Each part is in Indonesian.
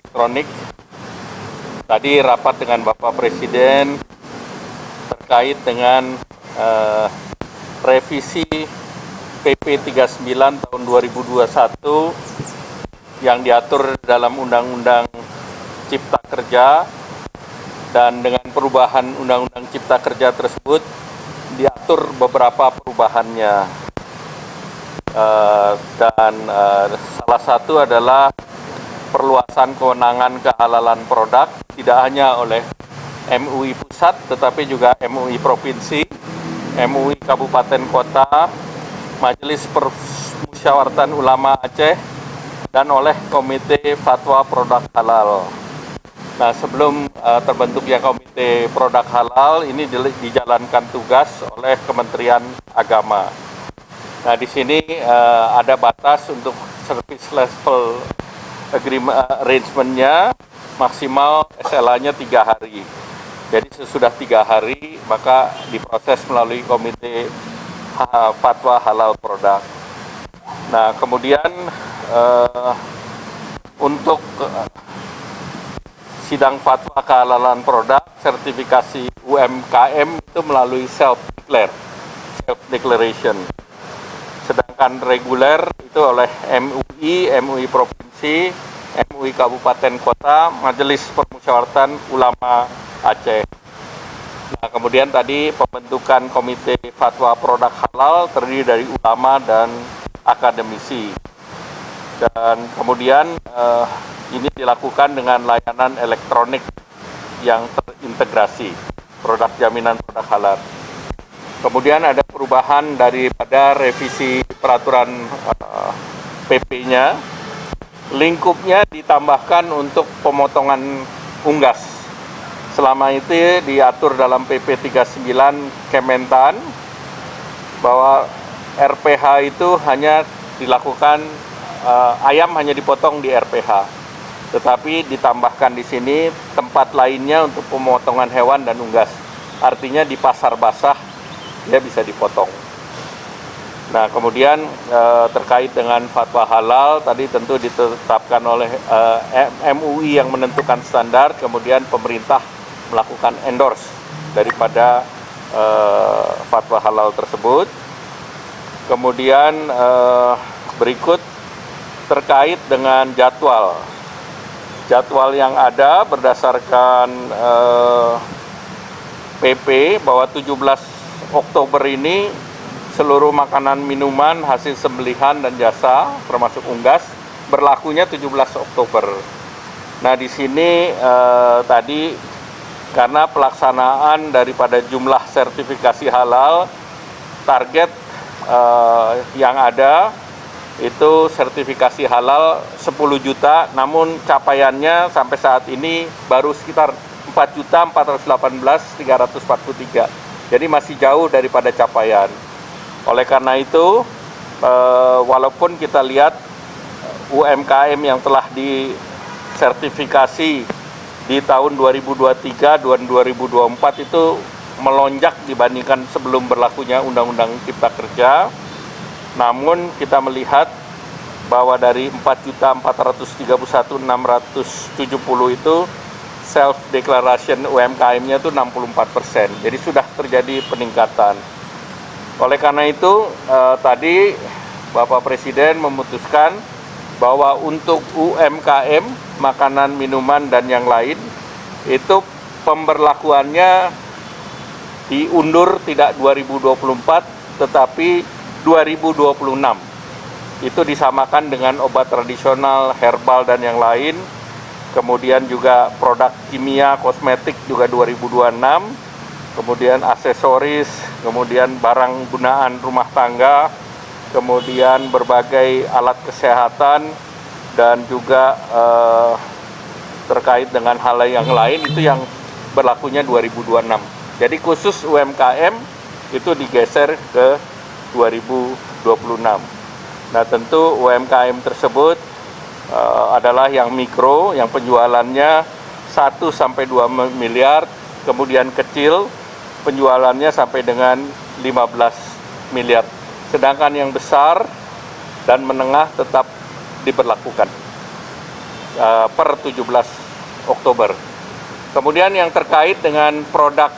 elektronik. Tadi rapat dengan Bapak Presiden terkait dengan revisi PP 39 tahun 2021 yang diatur dalam Undang-Undang Cipta Kerja, dan dengan perubahan Undang-Undang Cipta Kerja tersebut diatur beberapa perubahannya. Salah satu adalah perluasan kewenangan kehalalan produk tidak hanya oleh MUI Pusat tetapi juga MUI Provinsi, MUI Kabupaten Kota, Majelis Permusyawaratan Ulama Aceh, dan oleh Komite Fatwa Produk Halal. Nah, sebelum terbentuknya Komite Produk Halal ini dijalankan tugas oleh Kementerian Agama. Nah, di sini ada batas untuk service level agreement arrangement-nya, maksimal SLA-nya 3 hari. Jadi sesudah 3 hari maka diproses melalui Komite Fatwa Halal Produk. Nah, kemudian untuk sidang fatwa kehalalan produk, sertifikasi UMKM itu melalui self declaration. Sedangkan reguler itu oleh MUI, MUI Provinsi, MUI Kabupaten Kota, Majelis Permusyawaratan Ulama Aceh. Nah, kemudian tadi pembentukan Komite Fatwa Produk Halal terdiri dari ulama dan akademisi. Dan kemudian ini dilakukan dengan layanan elektronik yang terintegrasi, produk jaminan produk halal. Kemudian ada perubahan daripada revisi peraturan PP-nya, lingkupnya ditambahkan untuk pemotongan unggas. Selama itu diatur dalam PP 39 Kementan bahwa RPH itu hanya dilakukan, ayam hanya dipotong di RPH, tetapi ditambahkan di sini tempat lainnya untuk pemotongan hewan dan unggas. Artinya di pasar basah dia bisa dipotong. Nah, kemudian terkait dengan fatwa halal tadi tentu ditetapkan oleh MUI yang menentukan standar, kemudian pemerintah melakukan endorse daripada fatwa halal tersebut. Kemudian berikut terkait dengan jadwal yang ada berdasarkan PP bahwa 17 Oktober ini seluruh makanan, minuman, hasil sembelihan dan jasa termasuk unggas berlakunya 17 Oktober. Nah, di sini tadi karena pelaksanaan daripada jumlah sertifikasi halal, target yang ada itu sertifikasi halal 10 juta, namun capaiannya sampai saat ini baru sekitar 4.418.343. Jadi masih jauh daripada capaian. Oleh karena itu, walaupun kita lihat UMKM yang telah disertifikasi di tahun 2023 dan 2024 itu melonjak dibandingkan sebelum berlakunya Undang-Undang Cipta Kerja. Namun kita melihat bahwa dari 4.431.670 itu self declaration UMKM-nya itu 64%. Jadi sudah terjadi peningkatan. Oleh karena itu tadi Bapak Presiden memutuskan bahwa untuk UMKM, makanan, minuman dan yang lain itu pemberlakuannya diundur tidak 2024 tetapi 2026. Itu disamakan dengan obat tradisional, herbal dan yang lain. Kemudian juga produk kimia, kosmetik juga 2026, kemudian aksesoris, kemudian barang gunaan rumah tangga, kemudian berbagai alat kesehatan, dan juga terkait dengan hal yang lain itu yang berlakunya 2026. Jadi khusus UMKM itu digeser ke 2026. Nah, tentu UMKM tersebut adalah yang mikro, yang penjualannya 1 sampai 2 miliar, kemudian kecil penjualannya sampai dengan 15 miliar. Sedangkan yang besar dan menengah tetap diberlakukan. per 17 Oktober. Kemudian yang terkait dengan produk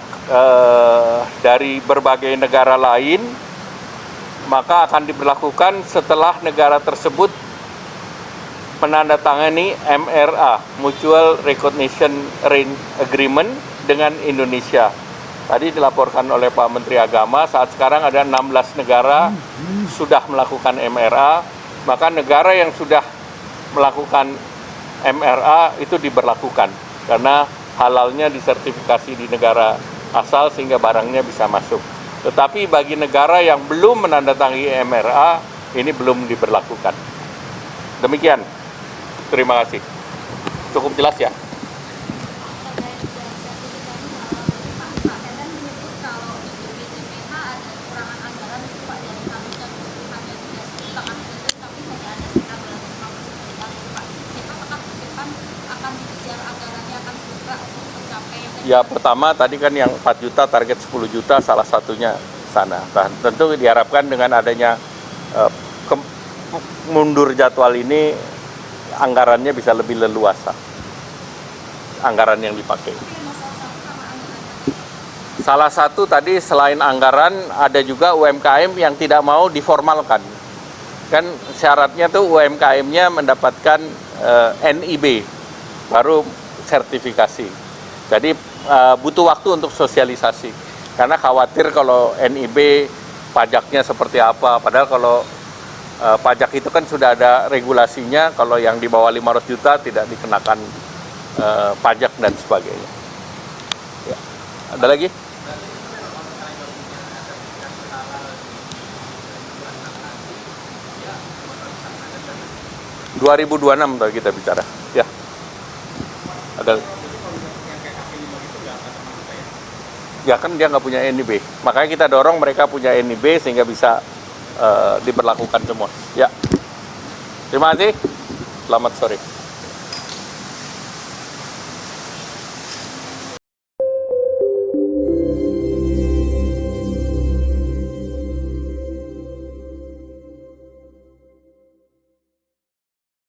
dari berbagai negara lain, maka akan diberlakukan setelah negara tersebut menandatangani MRA, Mutual Recognition Agreement, dengan Indonesia. Tadi dilaporkan oleh Pak Menteri Agama, saat sekarang ada 16 negara sudah melakukan MRA, maka negara yang sudah melakukan MRA itu diberlakukan, karena halalnya disertifikasi di negara asal sehingga barangnya bisa masuk. Tetapi bagi negara yang belum menandatangani MRA, ini belum diberlakukan. Demikian. Terima kasih. Cukup jelas ya? Ya, pertama tadi kan yang 4 juta, target 10 juta, salah satunya sana. Tentu diharapkan dengan adanya mundur jadwal ini, anggarannya bisa lebih leluasa. Anggaran yang dipakai. Salah satu tadi selain anggaran, ada juga UMKM yang tidak mau diformalkan. Kan syaratnya tuh UMKM-nya mendapatkan NIB, baru sertifikasi. Jadi butuh waktu untuk sosialisasi, karena khawatir kalau NIB pajaknya seperti apa, padahal kalau pajak itu kan sudah ada regulasinya, kalau yang di bawah 500 juta tidak dikenakan pajak dan sebagainya. Ya. Ada lagi? ...2026 tadi kita bicara. Ya. Ada. Ya kan dia nggak punya NIB, makanya kita dorong mereka punya NIB sehingga bisa diberlakukan semua. Ya, terima kasih. Selamat sore.